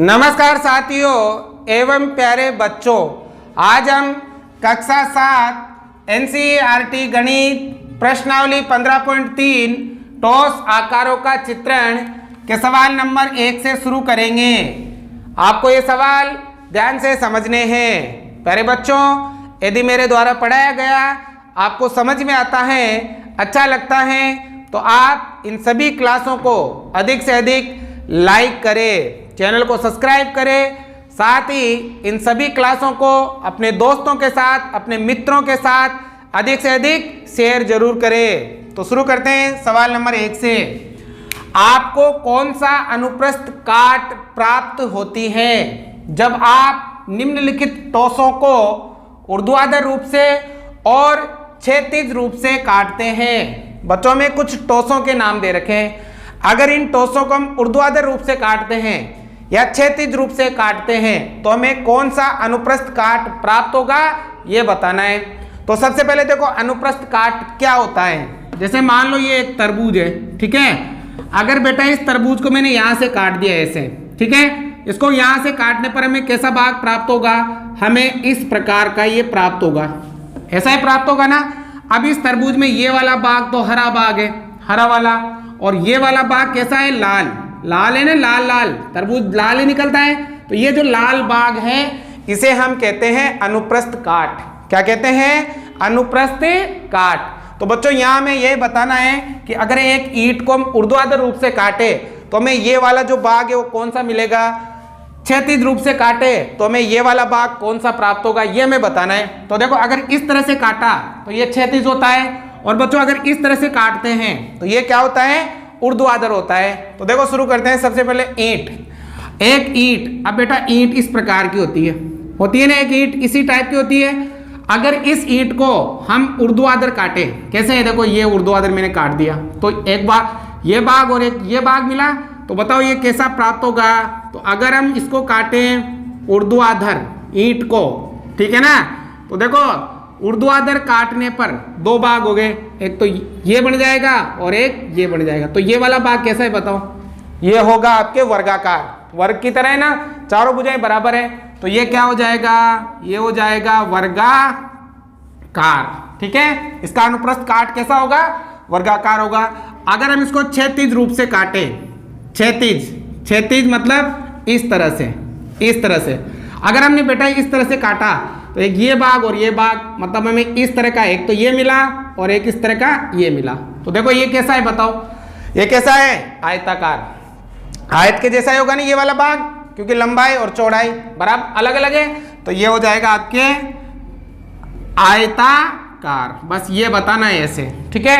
नमस्कार साथियों एवं प्यारे बच्चों, आज हम कक्षा 7 एनसीईआरटी गणित प्रश्नावली 15.3 ठोस आकारों का चित्रण के सवाल नंबर 1 से शुरू करेंगे। आपको ये सवाल ध्यान से समझने हैं। प्यारे बच्चों, यदि मेरे द्वारा पढ़ाया गया आपको समझ में आता है, अच्छा लगता है, तो आप इन सभी क्लासों को अधिक से अधिक लाइक करें, चैनल को सब्सक्राइब करें, साथ ही इन सभी क्लासों को अपने दोस्तों के साथ, अपने मित्रों के साथ अधिक से अधिक शेयर जरूर करें। तो शुरू करते हैं सवाल नंबर 1 से। आपको कौन सा अनुप्रस्थ काट प्राप्त होती है जब आप निम्नलिखित टोसों को ऊर्ध्वाधर रूप से और क्षैतिज रूप से काटते हैं? बच्चों में कुछ टोसों के नाम दे रखे हैं। अगर इन टोसों को हम ऊर्ध्वाधर रूप से काटते हैं या क्षैतिज रूप से काटते हैं तो हमें कौन सा अनुप्रस्थ काट प्राप्त होगा, ये बताना है। तो सबसे पहले देखो अनुप्रस्थ काट क्या होता है। जैसे मान लो ये एक तरबूज है, ठीक है। अगर बेटा इस तरबूज को मैंने यहाँ से काट दिया ऐसे, ठीक है, इसको यहाँ से काटने पर हमें कैसा भाग प्राप्त होगा? हमें इस प्रकार का ये प्राप्त होगा, ऐसा ही प्राप्त होगा ना। अब इस तरबूज में ये वाला भाग तो हरा भाग है, हरा वाला, और ये वाला भाग कैसा है? लाल, लाल है ना, लाल लाल, तरबूज लाल ही निकलता है। तो ये जो लाल भाग है इसे हम कहते हैं अनुप्रस्थ काट। क्या कहते हैं? अनुप्रस्थ काट। तो बच्चों यहाँ में ये बताना है कि अगर एक ईंट को हम ऊर्ध्वाधर रूप से काटे तो हमें ये वाला जो भाग है वो कौन सा मिलेगा? क्षैतिज रूप से काटे तो हमें ये वाला भाग कौन सा प्राप्त होगा, ये हमें बताना है। तो देखो अगर इस तरह से काटा तो ये क्षैतिज होता है, और बच्चों अगर इस तरह से काटते हैं तो ये क्या होता है? ऊर्ध्वाधर होता है। तो देखो शुरू करते हैं। सबसे पहले ईंट, एक ईंट। अब बेटा ईंट इस प्रकार की होती है ना, एक ईंट इसी टाइप की होती है। अगर इस ईंट को हम ऊर्ध्वाधर काटे, कैसे है? देखो ये ऊर्ध्वाधर मैंने काट दिया तो एक बार ये भाग और एक ये भाग मिला, तो बताओ ये कैसा प्राप्त होगा? तो अगर हम इसको काटें ऊर्ध्वाधर ईंट को, ठीक है ना, तो देखो ऊर्ध्वाधर काटने पर दो भाग हो गए, एक तो ये बन जाएगा और एक ये बन जाएगा। तो ये वाला भाग कैसा है बताओ? ये होगा आपके वर्गाकार, वर्ग की तरह है ना, चारों भुजाएं बराबर है। तो ये क्या हो जाएगा? ये हो जाएगा वर्गाकार, ठीक है। इसका अनुप्रस्थ काट कैसा होगा? वर्गाकार होगा। अगर हम इसको क्षैतिज रूप से काटें, क्षैतिज मतलब इस तरह से, इस तरह से अगर हमने बेटा इस तरह से काटा तो एक ये भाग और ये भाग, मतलब हमें इस तरह का एक तो ये मिला और एक इस तरह का ये मिला। तो देखो ये कैसा है बताओ? ये कैसा है? आयताकार, आयत के जैसा ही होगा ना ये वाला भाग, क्योंकि लंबाई और चौड़ाई बराबर अलग अलग है। तो ये हो जाएगा आपके आयताकार। बस ये बताना है ऐसे, ठीक है।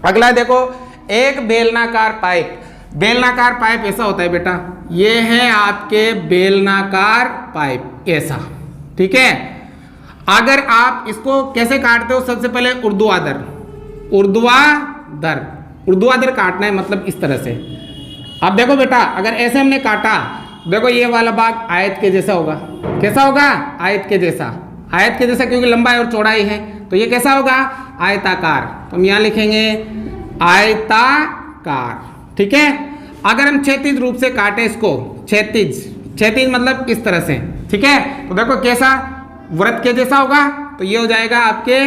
अगला देखो, एक बेलनाकार पाइप। बेलनाकार पाइप ऐसा होता है बेटा, ये है आपके बेलनाकार पाइप, ऐसा, ठीक है। अगर आप इसको कैसे काटते हो? सबसे पहले ऊर्ध्वाधर, ऊर्ध्वाधर काटना है, मतलब इस तरह से। अब देखो बेटा अगर ऐसे हमने काटा, देखो ये वाला भाग आयत के जैसा होगा। कैसा होगा? आयत के जैसा, आयत के जैसा, क्योंकि लंबाई और चौड़ाई है। तो ये कैसा होगा? आयताकार। तो हम यहाँ लिखेंगे आयताकार, ठीक है। अगर हम क्षैतिज रूप से काटे इसको, क्षैतिज मतलब इस तरह से, ठीक है, तो देखो कैसा? वृत्त के जैसा होगा। तो ये हो जाएगा आपके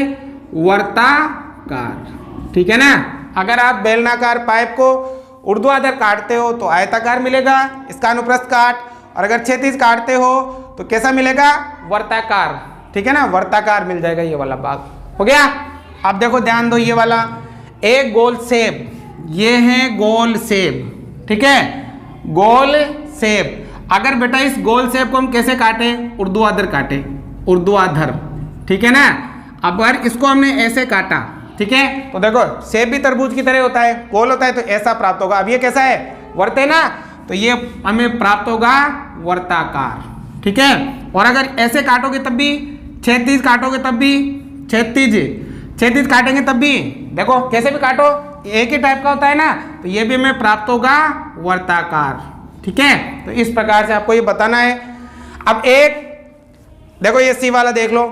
वर्ताकार, ठीक है ना। अगर आप बेलनाकार पाइप को ऊर्ध्वाधर काटते हो तो आयताकार मिलेगा इसका अनुप्रस्थ काट, और अगर क्षैतिज काटते हो तो कैसा मिलेगा? वर्ताकार, ठीक है ना, वर्ताकार मिल जाएगा ये वाला भाग। हो गया। अब देखो ध्यान दो, ये वाला एक गोल सेब, ये है गोल सेब, ठीक है, गोल सेब। अगर बेटा इस गोल सेब को हम कैसे काटें? ऊर्ध्वाधर काटें, ऊर्ध्वाधर, ठीक है ना। अब अगर इसको हमने ऐसे काटा, ठीक है, तो देखो सेब भी तरबूज की तरह होता है, गोल होता है, तो ऐसा प्राप्त होगा। अब ये कैसा है? वर्त है ना, तो ये हमें प्राप्त होगा वर्ताकार, ठीक है। और अगर ऐसे काटोगे तब भी, क्षैतिज काटोगे तब भी, क्षैतिज काटेंगे तब भी, देखो कैसे भी काटो एक ही टाइप का होता है ना, तो ये भी हमें प्राप्त होगा वर्ताकार, ठीक है। तो इस प्रकार से आपको ये बताना है। अब एक देखो ये सी वाला देख लो,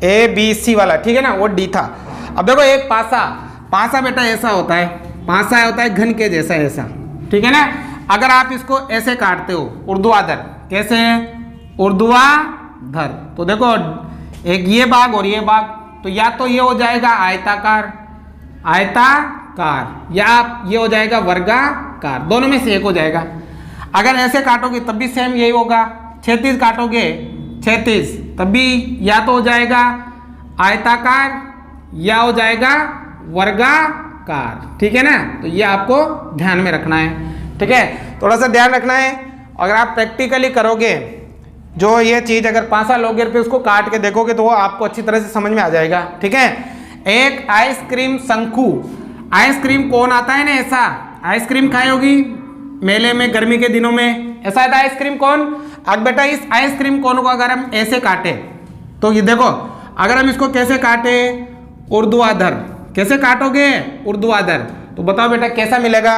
ABC वाला, ठीक है ना, वो D था। अब देखो एक पासा बेटा ऐसा होता है, पासा होता है घन के जैसा ऐसा, ठीक है ना। अगर आप इसको ऐसे काटते हो ऊर्ध्वाधर, कैसे ऊर्ध्वाधर, तो देखो एक ये भाग और ये भाग, तो या तो ये हो जाएगा आयताकार, आयताकार, या ये हो जाएगा वर्गाकार, दोनों में से एक हो जाएगा। अगर ऐसे काटोगे तब भी सेम यही होगा, क्षैतिज काटोगे क्षैतिज तब भी या तो हो जाएगा आयताकार या हो जाएगा वर्गाकार, ठीक है ना। तो ये आपको ध्यान में रखना है, ठीक है, थोड़ा सा ध्यान रखना है। अगर आप प्रैक्टिकली करोगे जो ये चीज, अगर 5 साल लोगे फिर उसको काट के देखोगे तो वो आपको अच्छी तरह से समझ में आ जाएगा, ठीक है। एक आइसक्रीम शंकु, आइसक्रीम कौन आता है ना ऐसा, आइसक्रीम खाई होगी मेले में गर्मी के दिनों में, ऐसा आता है आइसक्रीम कौन। अब बेटा इस आइसक्रीम कोन को अगर हम ऐसे काटे तो ये देखो, अगर हम इसको कैसे काटे ऊर्ध्वाधर, कैसे काटोगे ऊर्ध्वाधर, तो बताओ बेटा कैसा मिलेगा।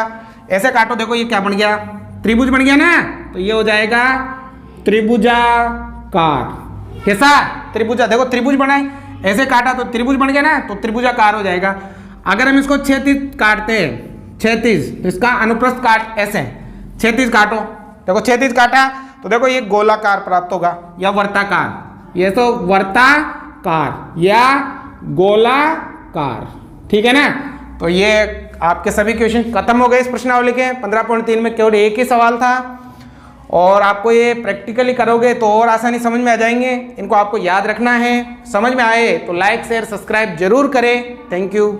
ऐसे काटो, देखो ये क्या बन गया, त्रिभुज बन गया ना, तो ये हो जाएगा त्रिभुजाकार। कैसा त्रिभुजा, देखो त्रिभुज बना है, ऐसे काटा तो त्रिभुज बन गया ना, तो त्रिभुजाकार हो जाएगा। अगर हम इसको क्षैतिज काटते हैं, क्षैतिज, तो इसका अनुप्रस्थ काट ऐसे, क्षैतिज काटो, देखो क्षैतिज काटा तो देखो ये गोलाकार प्राप्त होगा या वर्ताकार, ये तो वर्ताकार या गोलाकार, ठीक है ना। तो ये आपके सभी क्वेश्चन खत्म हो गए इस प्रश्नावली के। 15.3 में केवल एक ही सवाल था और आपको ये प्रैक्टिकली करोगे तो और आसानी समझ में आ जाएंगे। इनको आपको याद रखना है। समझ में आए तो लाइक शेयर सब्सक्राइब जरूर करें। Thank you.